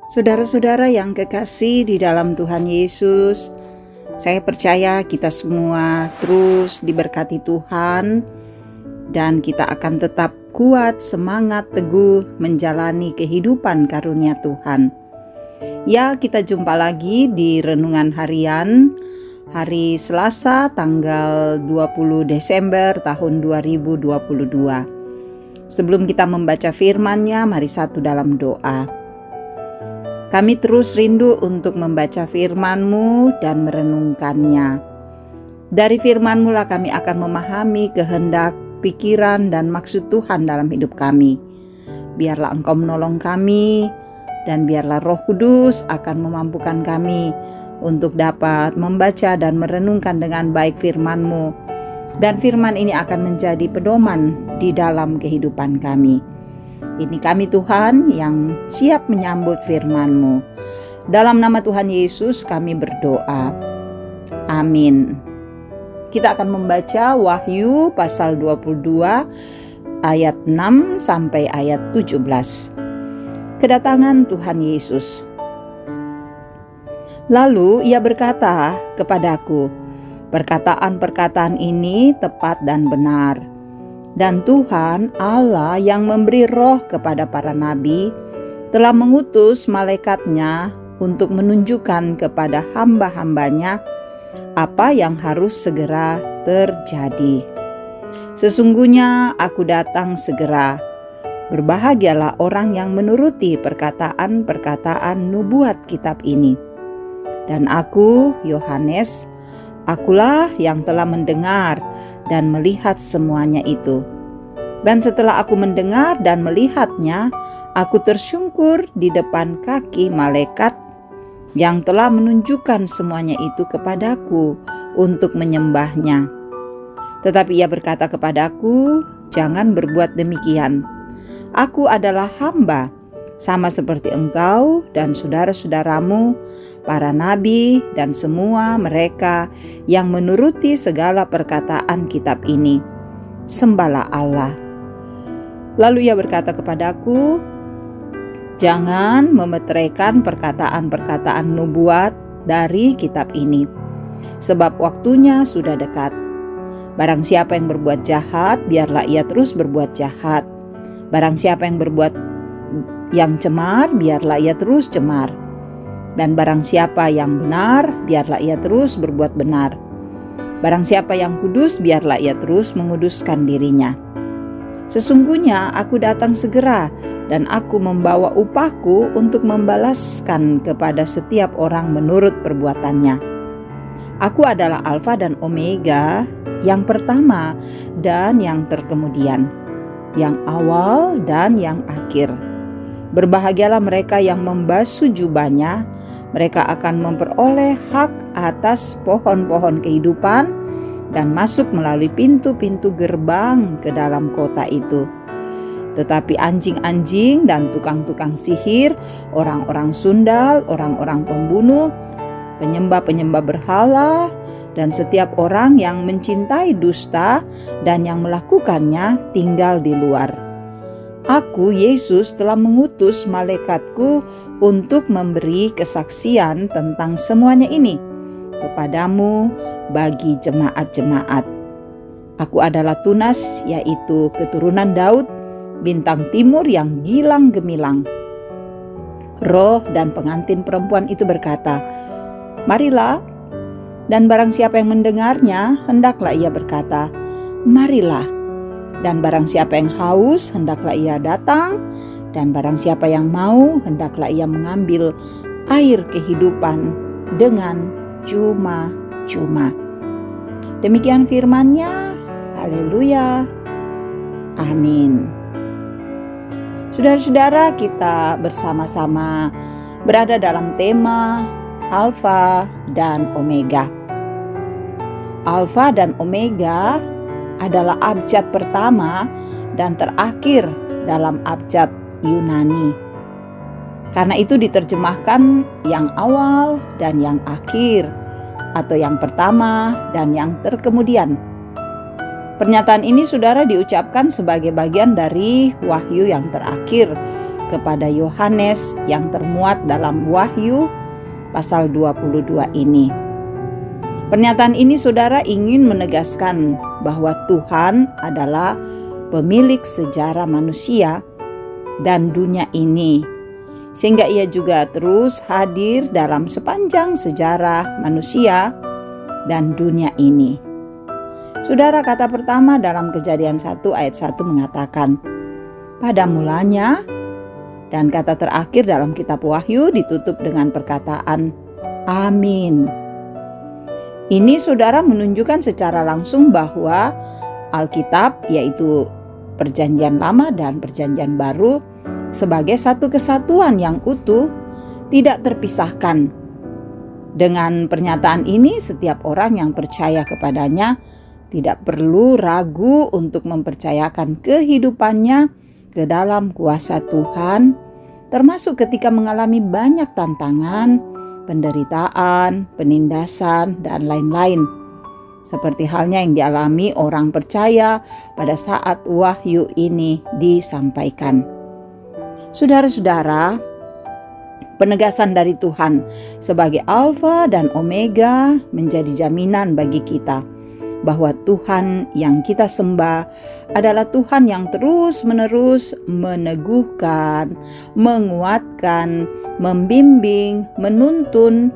Saudara-saudara yang kekasih di dalam Tuhan Yesus, saya percaya kita semua terus diberkati Tuhan dan kita akan tetap kuat, semangat, teguh menjalani kehidupan karunia Tuhan. Ya, kita jumpa lagi di Renungan Harian hari Selasa tanggal 20 Desember tahun 2022. Sebelum kita membaca firman-Nya, mari satu dalam doa. Kami terus rindu untuk membaca firman-Mu dan merenungkannya. Dari firman-Mu lah kami akan memahami kehendak, pikiran, dan maksud Tuhan dalam hidup kami. Biarlah Engkau menolong kami, dan biarlah Roh Kudus akan memampukan kami untuk dapat membaca dan merenungkan dengan baik firman-Mu. Dan firman ini akan menjadi pedoman di dalam kehidupan kami. Ini kami Tuhan yang siap menyambut firman-Mu. Dalam nama Tuhan Yesus kami berdoa. Amin. Kita akan membaca Wahyu pasal 22 ayat 6 sampai ayat 17. Kedatangan Tuhan Yesus. Lalu ia berkata kepadaku, perkataan-perkataan ini tepat dan benar. Dan Tuhan Allah yang memberi roh kepada para nabi telah mengutus malaikatnya untuk menunjukkan kepada hamba-hambanya apa yang harus segera terjadi. Sesungguhnya aku datang segera. Berbahagialah orang yang menuruti perkataan-perkataan nubuat kitab ini. Dan aku, Yohanes, akulah yang telah mendengar dan melihat semuanya itu. Dan setelah aku mendengar dan melihatnya, aku tersungkur di depan kaki malaikat yang telah menunjukkan semuanya itu kepadaku untuk menyembahnya. Tetapi ia berkata kepadaku, jangan berbuat demikian. Aku adalah hamba, sama seperti engkau dan saudara-saudaramu, para nabi dan semua mereka yang menuruti segala perkataan kitab ini. Sembahlah Allah. Lalu ia berkata kepadaku, jangan memeteraikan perkataan-perkataan nubuat dari kitab ini, sebab waktunya sudah dekat. Barang siapa yang berbuat jahat, biarlah ia terus berbuat jahat. Barang siapa yang berbuat yang cemar, biarlah ia terus cemar. Dan barang siapa yang benar, biarlah ia terus berbuat benar. Barang siapa yang kudus, biarlah ia terus menguduskan dirinya. Sesungguhnya aku datang segera, dan aku membawa upahku untuk membalaskan kepada setiap orang menurut perbuatannya. Aku adalah Alfa dan Omega, yang pertama dan yang terkemudian, yang awal dan yang akhir. Berbahagialah mereka yang membasuh jubahnya, mereka akan memperoleh hak atas pohon-pohon kehidupan dan masuk melalui pintu-pintu gerbang ke dalam kota itu. Tetapi anjing-anjing dan tukang-tukang sihir, orang-orang sundal, orang-orang pembunuh, penyembah-penyembah berhala, dan setiap orang yang mencintai dusta dan yang melakukannya tinggal di luar. Aku, Yesus, telah mengutus malaikatku untuk memberi kesaksian tentang semuanya ini kepadamu bagi jemaat-jemaat. Aku adalah Tunas, yaitu keturunan Daud, bintang timur yang gilang gemilang. Roh dan pengantin perempuan itu berkata, marilah. Dan barang siapa yang mendengarnya, hendaklah ia berkata, marilah. Dan barang siapa yang haus, hendaklah ia datang. Dan barang siapa yang mau, hendaklah ia mengambil air kehidupan dengan cuma-cuma. Demikian firman-Nya. Haleluya. Amin. Saudara-saudara, kita bersama-sama berada dalam tema Alfa dan Omega. Alfa dan Omega adalah abjad pertama dan terakhir dalam abjad Yunani. Karena itu diterjemahkan yang awal dan yang akhir, atau yang pertama dan yang terkemudian. Pernyataan ini saudara diucapkan sebagai bagian dari wahyu yang terakhir kepada Yohanes yang termuat dalam Wahyu pasal 22 ini. Pernyataan ini saudara ingin menegaskan bahwa Tuhan adalah pemilik sejarah manusia dan dunia ini, sehingga ia juga terus hadir dalam sepanjang sejarah manusia dan dunia ini. Saudara, kata pertama dalam Kejadian 1 ayat 1 mengatakan, pada mulanya, dan kata terakhir dalam kitab Wahyu ditutup dengan perkataan Amin. Ini saudara menunjukkan secara langsung bahwa Alkitab, yaitu Perjanjian Lama dan Perjanjian Baru, sebagai satu kesatuan yang utuh, tidak terpisahkan. Dengan pernyataan ini, setiap orang yang percaya kepadanya tidak perlu ragu untuk mempercayakan kehidupannya ke dalam kuasa Tuhan, termasuk ketika mengalami banyak tantangan, penderitaan, penindasan, dan lain-lain. Seperti halnya yang dialami orang percaya pada saat wahyu ini disampaikan. Saudara-saudara, penegasan dari Tuhan sebagai Alfa dan Omega menjadi jaminan bagi kita bahwa Tuhan yang kita sembah adalah Tuhan yang terus-menerus meneguhkan, menguatkan, membimbing, menuntun,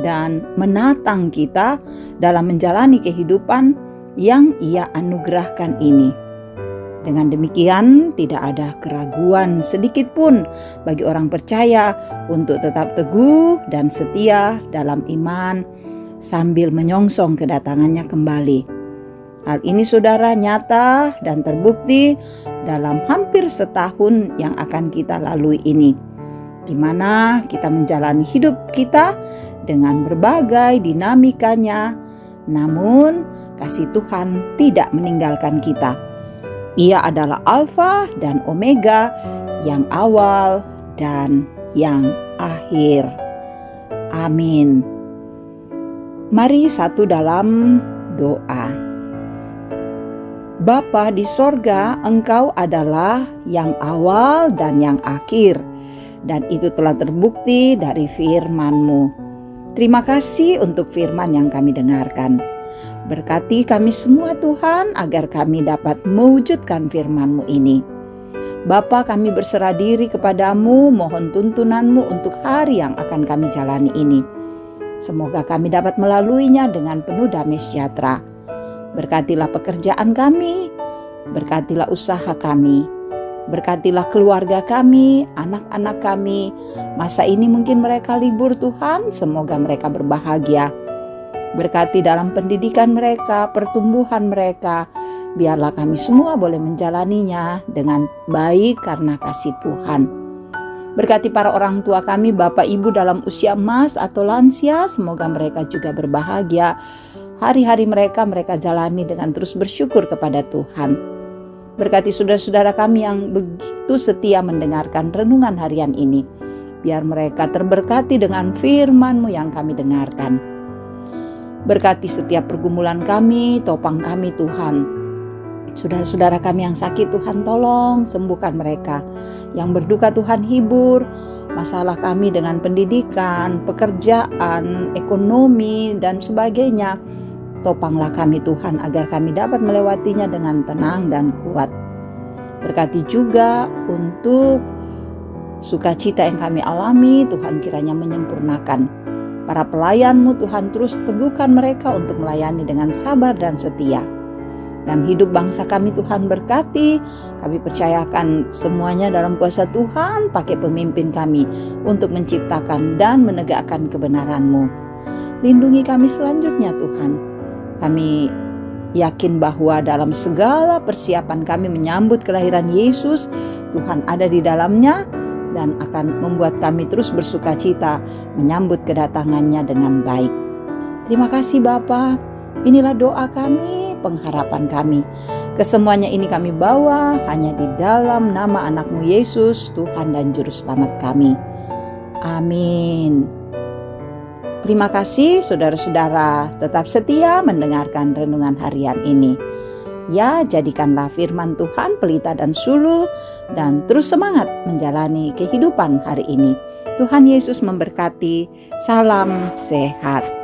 dan menatang kita dalam menjalani kehidupan yang Ia anugerahkan ini. Dengan demikian, tidak ada keraguan sedikit pun bagi orang percaya untuk tetap teguh dan setia dalam iman sambil menyongsong kedatangannya kembali. Hal ini saudara nyata dan terbukti dalam hampir setahun yang akan kita lalui ini, di mana kita menjalani hidup kita dengan berbagai dinamikanya, namun kasih Tuhan tidak meninggalkan kita. Ia adalah Alfa dan Omega, yang awal dan yang akhir. Amin. Mari satu dalam doa. Bapa di sorga, Engkau adalah yang awal dan yang akhir, dan itu telah terbukti dari firman-Mu. Terima kasih untuk firman yang kami dengarkan. Berkati kami semua Tuhan, agar kami dapat mewujudkan firman-Mu ini. Bapa, kami berserah diri kepadamu, mohon tuntunan-Mu untuk hari yang akan kami jalani ini. Semoga kami dapat melaluinya dengan penuh damai sejahtera. Berkatilah pekerjaan kami, berkatilah usaha kami, berkatilah keluarga kami, anak-anak kami. Masa ini mungkin mereka libur Tuhan, semoga mereka berbahagia. Berkati dalam pendidikan mereka, pertumbuhan mereka. Biarlah kami semua boleh menjalaninya dengan baik karena kasih Tuhan. Berkati para orang tua kami, bapak ibu dalam usia emas atau lansia, semoga mereka juga berbahagia. Hari-hari mereka jalani dengan terus bersyukur kepada Tuhan. Berkati saudara-saudara kami yang begitu setia mendengarkan renungan harian ini. Biar mereka terberkati dengan firman-Mu yang kami dengarkan. Berkati setiap pergumulan kami, topang kami Tuhan. Saudara-saudara kami yang sakit Tuhan tolong sembuhkan mereka. Yang berduka Tuhan hibur. Masalah kami dengan pendidikan, pekerjaan, ekonomi, dan sebagainya. Topanglah kami Tuhan agar kami dapat melewatinya dengan tenang dan kuat. Berkati juga untuk sukacita yang kami alami, Tuhan kiranya menyempurnakan. Para pelayan-Mu Tuhan terus teguhkan mereka untuk melayani dengan sabar dan setia. Dan hidup bangsa kami Tuhan berkati, kami percayakan semuanya dalam kuasa Tuhan, pakai pemimpin kami untuk menciptakan dan menegakkan kebenaran-Mu. Lindungi kami selanjutnya Tuhan. Kami yakin bahwa dalam segala persiapan kami menyambut kelahiran Yesus, Tuhan ada di dalamnya dan akan membuat kami terus bersuka cita menyambut kedatangannya dengan baik. Terima kasih Bapa. Inilah doa kami, pengharapan kami. Kesemuanya ini kami bawa hanya di dalam nama anak-Mu Yesus, Tuhan dan Juru Selamat kami. Amin. Terima kasih saudara-saudara, tetap setia mendengarkan renungan harian ini. Ya, jadikanlah firman Tuhan pelita dan suluh, dan terus semangat menjalani kehidupan hari ini. Tuhan Yesus memberkati. Salam sehat.